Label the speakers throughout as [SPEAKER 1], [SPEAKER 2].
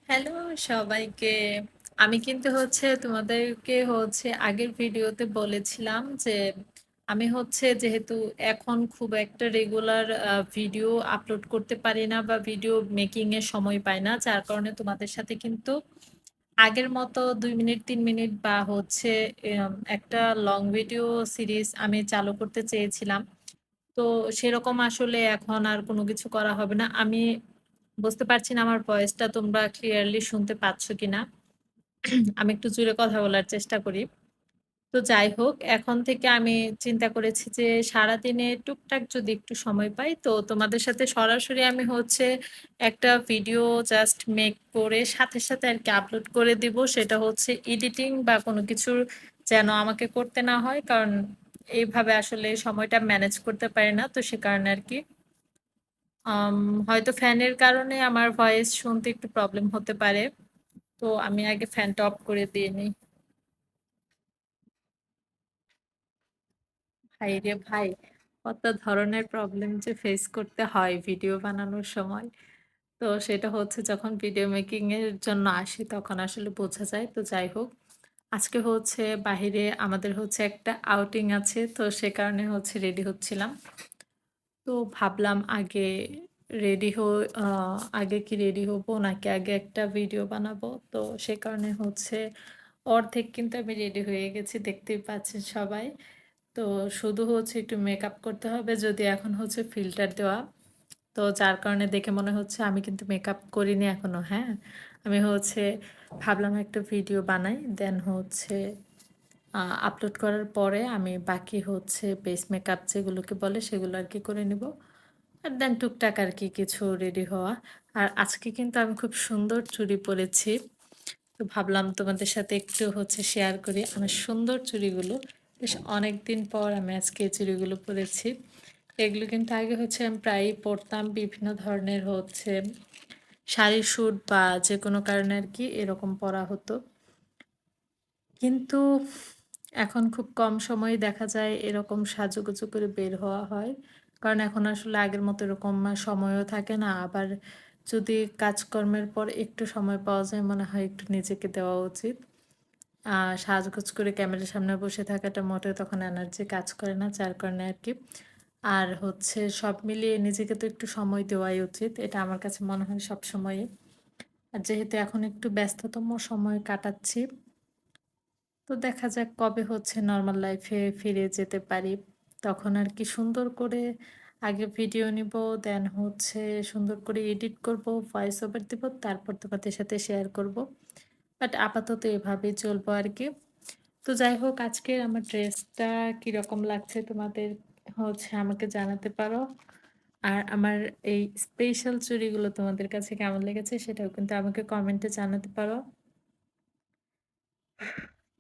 [SPEAKER 1] Hello সবাইকে। আমি কিন্তু তোমাদেরকে আগের ভিডিওতে বলেছিলাম যে আমি যেহেতু এখন খুব একটা রেগুলার ভিডিও আপলোড করতে পারি না বা ভিডিও মেকিং এর সময় পাই না, যার কারণে তোমাদের সাথে কিন্তু আগের মতো 2 মিনিট 3 মিনিট বা একটা লং ভিডিও সিরিজ আমি চালু করতে চেয়েছিলাম। তো সেরকম আসলে এখন আর কোনো কিছু করা হবে না। আমি বুঝতে পারছি না আমার ভয়েসটা তোমরা ক্লিয়ারলি শুনতে পাচ্ছ কিনা। আমি একটু জোরে কথা বলার চেষ্টা করি। তো যাই হোক, এখন থেকে আমি চিন্তা করেছি যে সারাদিনে টুকটাক যদি একটু সময় পাই তো তোমাদের সাথে সরাসরি আমি একটা ভিডিও জাস্ট মেক করে সাথে সাথে আর কি আপলোড করে দিব। সেটা এডিটিং বা কোনো কিছুর যেন আমাকে করতে না হয়, কারণ এইভাবে আসলে সময়টা ম্যানেজ করতে পারি না, তো সে কারণে আর কি আম, হয়তো ফ্যানের কারণে আমার ভয়েস শুনতে একটু প্রবলেম হতে পারে। তো আমি আগে ফ্যানটা অফ করে দিয়ে নিই। ভাই রে ভাই, কত ধরনের প্রবলেম যে ফেস করতে হয় ভিডিও বানানোর সময়। তো সেটা যখন ভিডিও মেকিং এর জন্য আসি তখন আসলে বোঝা যায়। তো যাই হোক, আজকে বাহিরে আমাদের একটা আউটিং আছে, তো সে কারণে রেডি হচ্ছিলাম। তো ভাবলাম রেডি হয়ে আগে কি রেডি হবো নাকি আগে একটা ভিডিও বানাবো। তো সে কারণে অর্ধেক কিন্তু আমি রেডি হয়ে গেছি, দেখতেই পাচ্ছেন সবাই। তো শুধু একটু মেকআপ করতে হবে, যদি এখন ফিল্টার দেওয়া। তো যার কারণে দেখে মনে হচ্ছে আমি কিন্তু মেকআপ করিনি এখনো। হ্যাঁ, আমি ভাবলাম একটা ভিডিও বানাই, দেন আপলোড করার পরে আমি বাকি বেস মেকআপ যেগুলোকে বলে সেগুলো আর কি করে নিব। আর দেন টুকটাক আর কি কিছু রেডি হওয়া। আর আজকে কিন্তু আমি খুব সুন্দর চুড়ি পরেছি। তো ভাবলাম তোমাদের সাথে একটু শেয়ার করি আমার সুন্দর চুড়িগুলো। বেশ অনেক দিন পর আমি আজকে এই চুড়িগুলো পরেছি। এগুলো কিন্তু আগে আমি প্রায়ই পরতাম বিভিন্ন ধরনের শাড়ির শ্যুট বা যে কোনো কারণে আর কি এরকম পরা হতো। কিন্তু এখন খুব কম সময়ে দেখা যায় এরকম সাজুগুজু করে বের হওয়া হয়। কারণ এখন আসলে আগের মতো এরকম সময়ও থাকে না। আবার যদি কাজকর্মের পর একটু সময় পাওয়া যায় মনে হয় একটু নিজেকে দেওয়া উচিত। সাজগোজ করে ক্যামেরার সামনে বসে থাকাটা মোটেও তখন এনার্জি কাজ করে না, যার কারণে আর কি। আর সব মিলিয়ে নিজেকে তো একটু সময় দেওয়াই উচিত, এটা আমার কাছে মনে হয় সব সময়ে। আর যেহেতু এখন একটু ব্যস্ততম সময় কাটাচ্ছি, তো দেখা যাক কবে নর্মাল লাইফে ফিরে যেতে পারি। তখন আর কি সুন্দর করে আগে ভিডিও নিব, দেন সুন্দর করে এডিট করব, ভয়েস ওভার দিব, তারপর তোমাদের সাথে শেয়ার করব। বাট আপাতত এভাবেই চলবো আর কি। তো যাই হোক, আজকের আমার ড্রেসটা কিরকম লাগছে তোমাদের আমাকে জানাতে পারো। আর আমার এই স্পেশাল চুড়িগুলো তোমাদের কাছে কেমন লেগেছে সেটাও কিন্তু আমাকে কমেন্টে জানাতে পারো।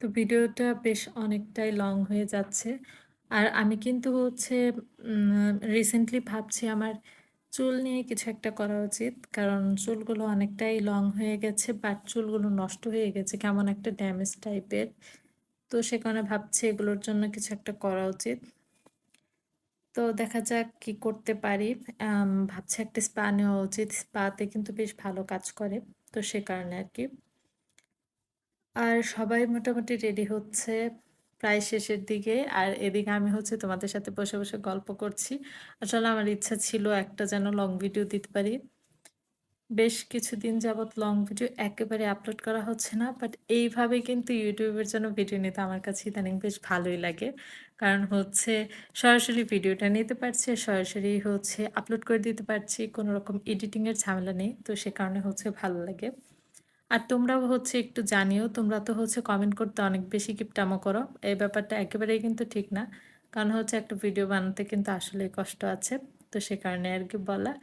[SPEAKER 1] তো ভিডিওটা বেশ অনেকটাই লং হয়ে যাচ্ছে। আর আমি কিন্তু রিসেন্টলি ভাবছি আমার চুল নিয়ে কিছু একটা করা উচিত, কারণ চুলগুলো অনেকটাই লং হয়ে গেছে, বাট চুলগুলো নষ্ট হয়ে গেছে কেমন একটা ড্যামেজ টাইপের। তো সে কারণে ভাবছি এগুলোর জন্য কিছু একটা করা উচিত। তো দেখা যাক কি করতে পারি। ভাবছি একটা স্পা নেওয়া উচিত, স্পাতে কিন্তু বেশ ভালো কাজ করে। তো সে কারণে আর কি। আর সবাই মোটামুটি রেডি হচ্ছে, প্রায় শেষের দিকে। আর এদিকে আমি তোমাদের সাথে বসে বসে গল্প করছি। আসলে আমার ইচ্ছা ছিল একটা যেন লং ভিডিও দিতে পারি। বেশ কিছুদিন যাবৎ লং ভিডিও একেবারে আপলোড করা হচ্ছে না, বাট এইভাবে কিন্তু ইউটিউবের জন্য ভিডিও নিতে আমার কাছে ইদানিং বেশ ভালোই লাগে। কারণ সরাসরি ভিডিওটা নিতে পারছি, সরাসরি আপলোড করে দিতে পারছি, কোনো রকম এডিটিংয়ের ঝামেলা নেই। তো সে কারণে ভালো লাগে। আর তোমরাও একটু জানিও, তোমরা তো কমেন্ট করতে অনেক বেশি কিপটামো করো। এই ব্যাপারটা একেবারেই কিন্তু ঠিক না। কারণ একটা ভিডিও বানাতে কিন্তু আসলেই কষ্ট আছে। তো সে কারণে আর কি বলা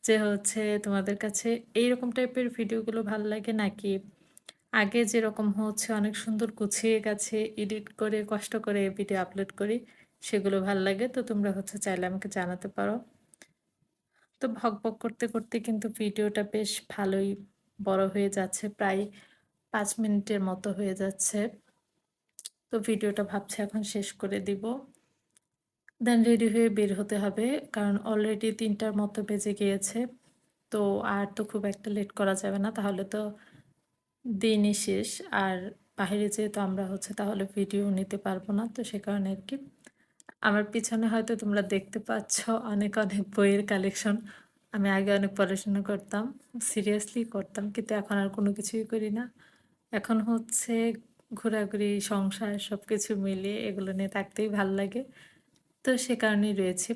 [SPEAKER 1] যে তোমাদের কাছে এইরকম টাইপের ভিডিওগুলো ভালো লাগে নাকি আগে যেরকম অনেক সুন্দর গুছিয়ে গেছে এডিট করে কষ্ট করে ভিডিও আপলোড করি সেগুলো ভালো লাগে। তো তোমরা চাইলে আমাকে জানাতে পারো। তো ভকভক করতে করতে কিন্তু ভিডিওটা বেশ ভালোই বড় হয়ে যাচ্ছে, প্রায় 5 মিনিটের মতো হয়ে যাচ্ছে। তো ভিডিওটা ভাবছি এখন শেষ করে দিব, দেন রেডি হয়ে বের হতে হবে। কারণ অলরেডি 3টার মতো বেজে গিয়েছে। তো আর তো খুব একটা লেট করা যাবে না, তাহলে তো দিনই শেষ। আর বাহিরে যেহেতু আমরা তাহলে ভিডিও নিতে পারবো না। তো সে কারণে আরকি। আমার পিছনে হয়তো তোমরা দেখতে পাচ্ছ অনেক, অনেক বইয়ের কালেকশন। আমি আগে অনেক পড়াশোনা করতাম। সিরিয়াসলি করতাম। কিন্তু এখন আর কোনো কিছুই করি না। এখন ঘোরাঘুরি, সংসার সবকিছু মিলিয়ে এগুলো নিয়ে থাকতেই ভাল লাগে। তো সে কারণেই রয়েছে।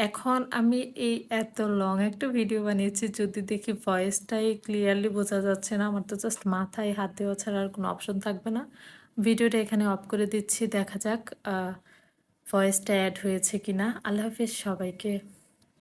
[SPEAKER 1] এখন আমি এই এত লং একটা ভিডিও বানিয়েছি, যদি দেখি ভয়েসটাই ক্লিয়ারলি বোঝা যাচ্ছে না, আমার তো জাস্ট মাথায় হাত দেওয়া ছাড়া আর কোনো অপশন থাকবে না। ভিডিওটা এখানে অফ করে দিচ্ছি। দেখা যাক ভয়েসটা এড হয়েছে কিনা। আল্লাহ হাফেজ সবাইকে।